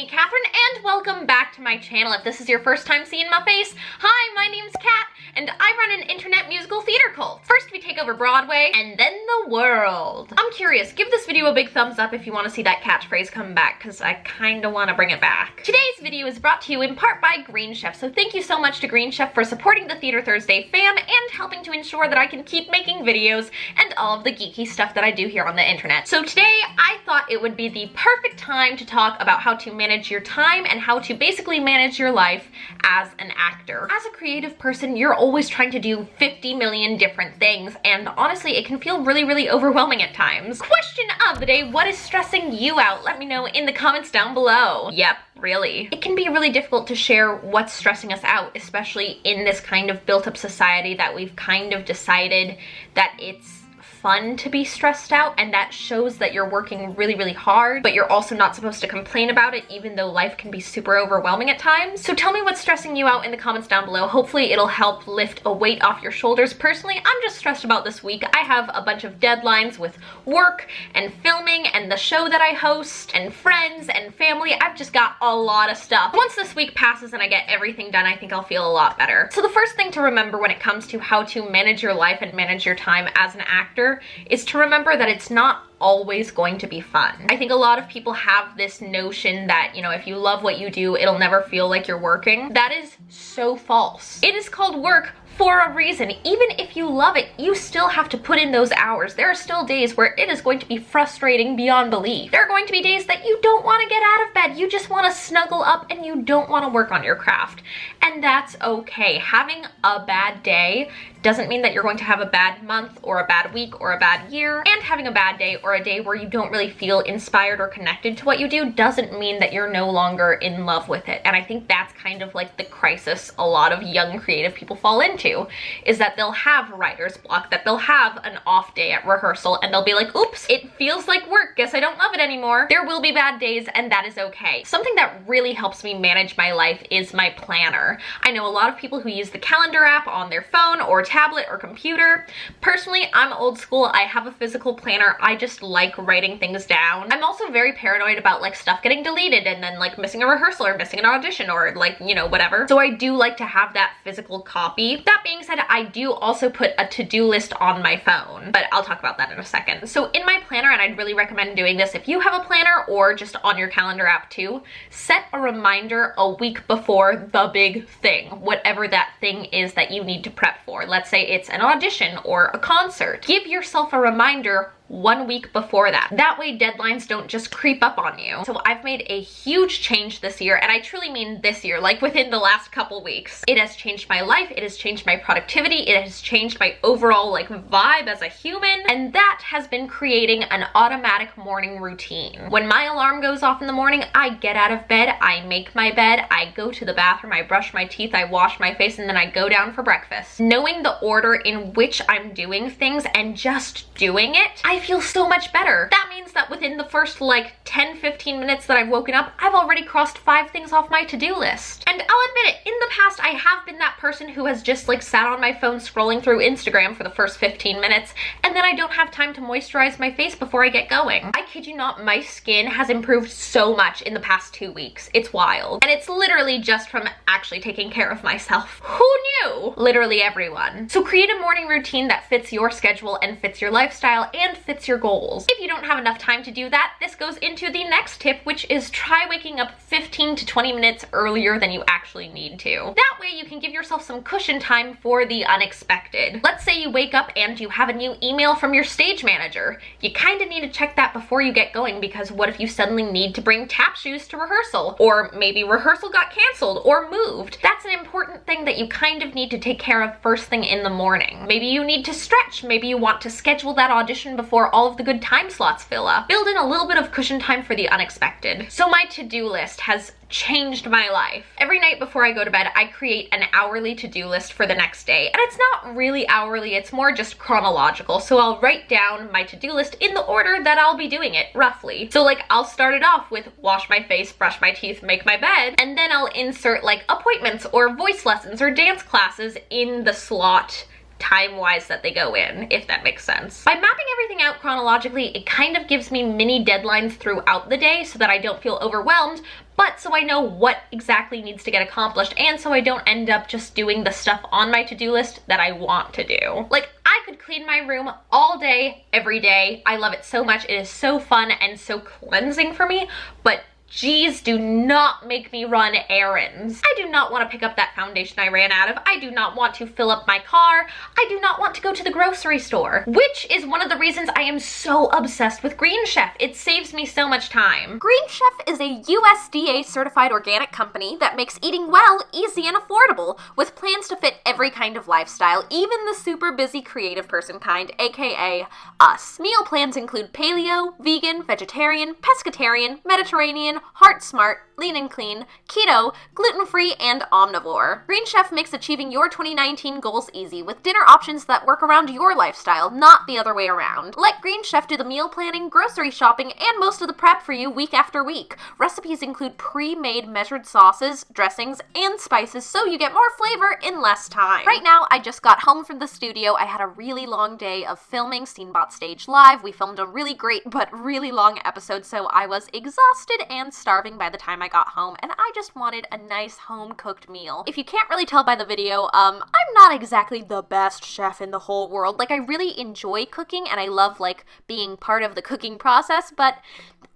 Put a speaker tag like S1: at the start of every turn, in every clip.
S1: Catherine, and welcome back to my channel. If this is your first time seeing my face, hi, my name's Kat, and I run an internet musical theater cult. First we take over Broadway, and then the world. I'm curious, give this video a big thumbs up if you want to see that catchphrase come back, because I kinda want to bring it back. Today's video is brought to you in part by Green Chef, so thank you so much to Green Chef for supporting the Theater Thursday fam and helping to ensure that I can keep making videos and all of the geeky stuff that I do here on the internet. So today, I thought it would be the perfect time to talk about how to manage your time and how to basically manage your life as an actor. As a creative person, you're always trying to do 50 million different things, and honestly, it can feel really overwhelming at times. Question of the day, what is stressing you out? Let me know in the comments down below. Yep, really. It can be really difficult to share what's stressing us out, especially in this kind of built-up society that we've kind of decided that it's fun to be stressed out, and that shows that you're working really hard, but you're also not supposed to complain about it even though life can be super overwhelming at times. So tell me what's stressing you out in the comments down below. Hopefully it'll help lift a weight off your shoulders. Personally, I'm just stressed about this week. I have a bunch of deadlines with work and filming and the show that I host and friends and family. I've just got a lot of stuff. Once this week passes and I get everything done, I think I'll feel a lot better. So the first thing to remember when it comes to how to manage your life and manage your time as an actor is to remember that it's not always going to be fun. I think a lot of people have this notion that, you know, if you love what you do, it'll never feel like you're working. That is so false. It is called work for a reason. Even if you love it, you still have to put in those hours. There are still days where it is going to be frustrating beyond belief. There are going to be days that you don't want to get out of bed. You just want to snuggle up and you don't want to work on your craft. And that's okay. Having a bad day doesn't mean that you're going to have a bad month or a bad week or a bad year. And having a bad day or a day where you don't really feel inspired or connected to what you do doesn't mean that you're no longer in love with it. And I think that's kind of like the crisis a lot of young creative people fall into, is that they'll have writer's block, that they'll have an off day at rehearsal and they'll be like, oops, it feels like work, guess I don't love it anymore. There will be bad days and that is okay. Something that really helps me manage my life is my planner. I know a lot of people who use the calendar app on their phone or tablet or computer. Personally, I'm old school. I have a physical planner. I just like writing things down. I'm also very paranoid about like stuff getting deleted and then like missing a rehearsal or missing an audition or like, you know, whatever. So I do like to have that physical copy. That being said, I do also put a to-do list on my phone, but I'll talk about that in a second. So in my planner, and I'd really recommend doing this if you have a planner or just on your calendar app too, set a reminder a week before the big thing, whatever that thing is that you need to prep for. Let's say it's an audition or a concert. Give yourself a reminder 1 week before that. That way deadlines don't just creep up on you. So I've made a huge change this year, and I truly mean this year, like within the last couple weeks. It has changed my life, it has changed my productivity, it has changed my overall like vibe as a human, and that has been creating an automatic morning routine. When my alarm goes off in the morning, I get out of bed, I make my bed, I go to the bathroom, I brush my teeth, I wash my face, and then I go down for breakfast. Knowing the order in which I'm doing things and just doing it, I feel so much better. That means that within the first like 10-15 minutes that I've woken up, I've already crossed 5 things off my to-do list. And I'll admit it, in the past I have been that person who has just like sat on my phone scrolling through Instagram for the first 15 minutes, and then I don't have time to moisturize my face before I get going. I kid you not, my skin has improved so much in the past 2 weeks. It's wild. And it's literally just from actually taking care of myself. Who knew? Literally everyone. So create a morning routine that fits your schedule and fits your lifestyle and fits your goals. If you don't have enough time to do that, this goes into the next tip, which is try waking up 15 to 20 minutes earlier than you actually need to. That way you can give yourself some cushion time for the unexpected. Let's say you wake up and you have a new email from your stage manager. You kind of need to check that before you get going, because what if you suddenly need to bring tap shoes to rehearsal? Or maybe rehearsal got canceled or moved. That's an important thing that you kind of need to take care of first thing in the morning. Maybe you need to stretch. Maybe you want to schedule that audition before all of the good time slots fill up. Build in a little bit of cushion time for the unexpected. So my to-do list has changed my life. Every night before I go to bed, I create an hourly to-do list for the next day. And it's not really hourly, it's more just chronological. So I'll write down my to-do list in the order that I'll be doing it, roughly. So like I'll start it off with wash my face, brush my teeth, make my bed, and then I'll insert like appointments or voice lessons or dance classes in the slot time-wise that they go in, if that makes sense. By mapping everything out chronologically, it kind of gives me mini deadlines throughout the day so that I don't feel overwhelmed, but so I know what exactly needs to get accomplished, and so I don't end up just doing the stuff on my to-do list that I want to do. Like, I could clean my room all day, every day. I love it so much. It is so fun and so cleansing for me, but geez, do not make me run errands. I do not want to pick up that foundation I ran out of. I do not want to fill up my car. I do not want to go to the grocery store, which is one of the reasons I am so obsessed with Green Chef. It saves me so much time. Green Chef is a USDA certified organic company that makes eating well easy and affordable, with plans to fit every kind of lifestyle, even the super busy creative person kind, aka us. Meal plans include paleo, vegan, vegetarian, pescatarian, Mediterranean, Heart Smart, Lean and Clean, Keto, Gluten-Free, and Omnivore. Green Chef makes achieving your 2019 goals easy with dinner options that work around your lifestyle, not the other way around. Let Green Chef do the meal planning, grocery shopping, and most of the prep for you week after week. Recipes include pre-made measured sauces, dressings, and spices so you get more flavor in less time. Right now, I just got home from the studio. I had a really long day of filming Scenebot Stage Live. We filmed a really great but really long episode, so I was exhausted and starving by the time I got home, and I just wanted a nice home-cooked meal. If you can't really tell by the video, I'm not exactly the best chef in the whole world. Like, I really enjoy cooking, and I love, like, being part of the cooking process, but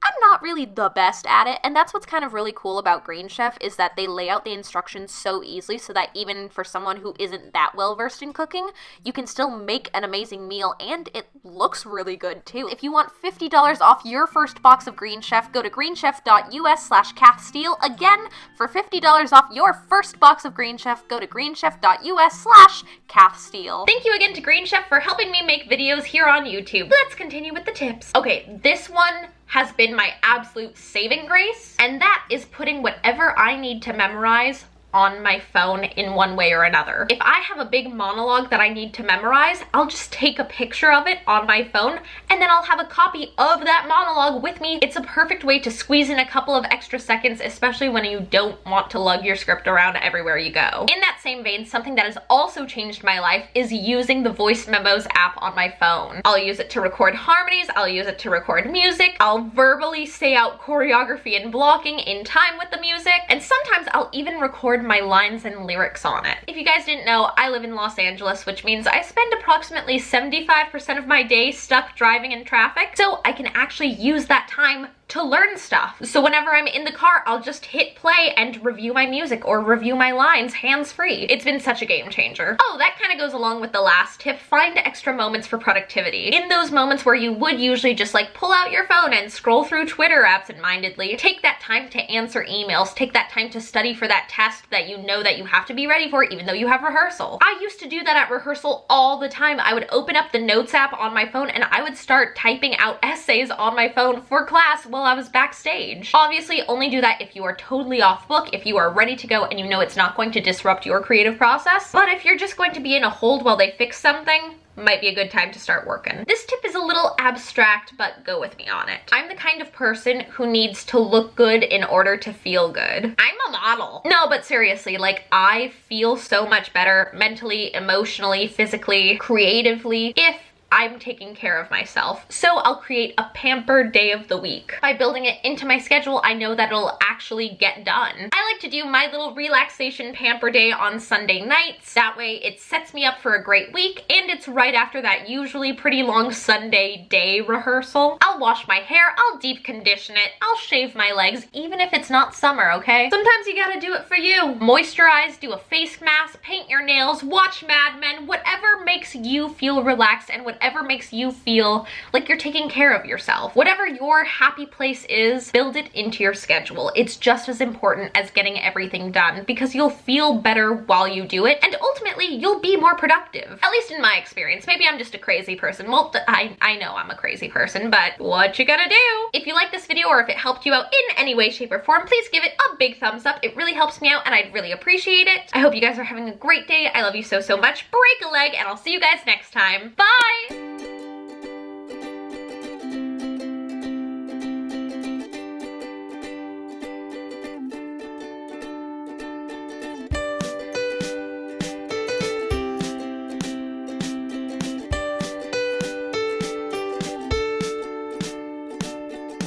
S1: I'm not really the best at it, and that's what's kind of really cool about Green Chef, is that they lay out the instructions so easily so that even for someone who isn't that well versed in cooking, you can still make an amazing meal, and it looks really good too. If you want $50 off your first box of Green Chef, go to greenchef.us/KathSteele. Again, for $50 off your first box of Green Chef, go to greenchef.us/KathSteele. Thank you again to Green Chef for helping me make videos here on YouTube. Let's continue with the tips. Okay, this one has been my absolute saving grace, and that is putting whatever I need to memorize on my phone in one way or another. If I have a big monologue that I need to memorize, I'll just take a picture of it on my phone, and then I'll have a copy of that monologue with me. It's a perfect way to squeeze in a couple of extra seconds, especially when you don't want to lug your script around everywhere you go. In that same vein, something that has also changed my life is using the Voice Memos app on my phone. I'll use it to record harmonies, I'll use it to record music, I'll verbally say out choreography and blocking in time with the music, and sometimes I'll even record my lines and lyrics on it. If you guys didn't know, I live in Los Angeles, which means I spend approximately 75% of my day stuck driving in traffic, so I can actually use that time to learn stuff. So whenever I'm in the car, I'll just hit play and review my music or review my lines hands-free. It's been such a game changer. Oh, that kind of goes along with the last tip. Find extra moments for productivity. In those moments where you would usually just like pull out your phone and scroll through Twitter absentmindedly, take that time to answer emails, take that time to study for that test that you know that you have to be ready for even though you have rehearsal. I used to do that at rehearsal all the time. I would open up the notes app on my phone and I would start typing out essays on my phone for class while I was backstage. Obviously, only do that if you are totally off book, if you are ready to go and you know it's not going to disrupt your creative process. But if you're just going to be in a hold while they fix something, might be a good time to start working. This tip is a little abstract, but go with me on it. I'm the kind of person who needs to look good in order to feel good. I'm a model. No, but seriously, like, I feel so much better mentally, emotionally, physically, creatively if I'm taking care of myself. So I'll create a pampered day of the week. By building it into my schedule, I know that it'll actually get done. I like to do my little relaxation pamper day on Sunday nights. That way it sets me up for a great week, and it's right after that usually pretty long Sunday day rehearsal. I'll wash my hair, I'll deep condition it, I'll shave my legs, even if it's not summer, okay? Sometimes you gotta do it for you. Moisturize, do a face mask, paint your nails, watch Mad Men, whatever makes you feel relaxed and whatever makes you feel like you're taking care of yourself. Whatever your happy place is, build it into your schedule. It's just as important as getting everything done because you'll feel better while you do it, and ultimately you'll be more productive. At least in my experience. Maybe I'm just a crazy person. Well, I know I'm a crazy person, but what you gonna do? If you like this video or if it helped you out in any way, shape, or form, please give it a big thumbs up. It really helps me out and I'd really appreciate it. I hope you guys are having a great day. I love you so, so much. Break a leg, and I'll see you guys next time. Bye!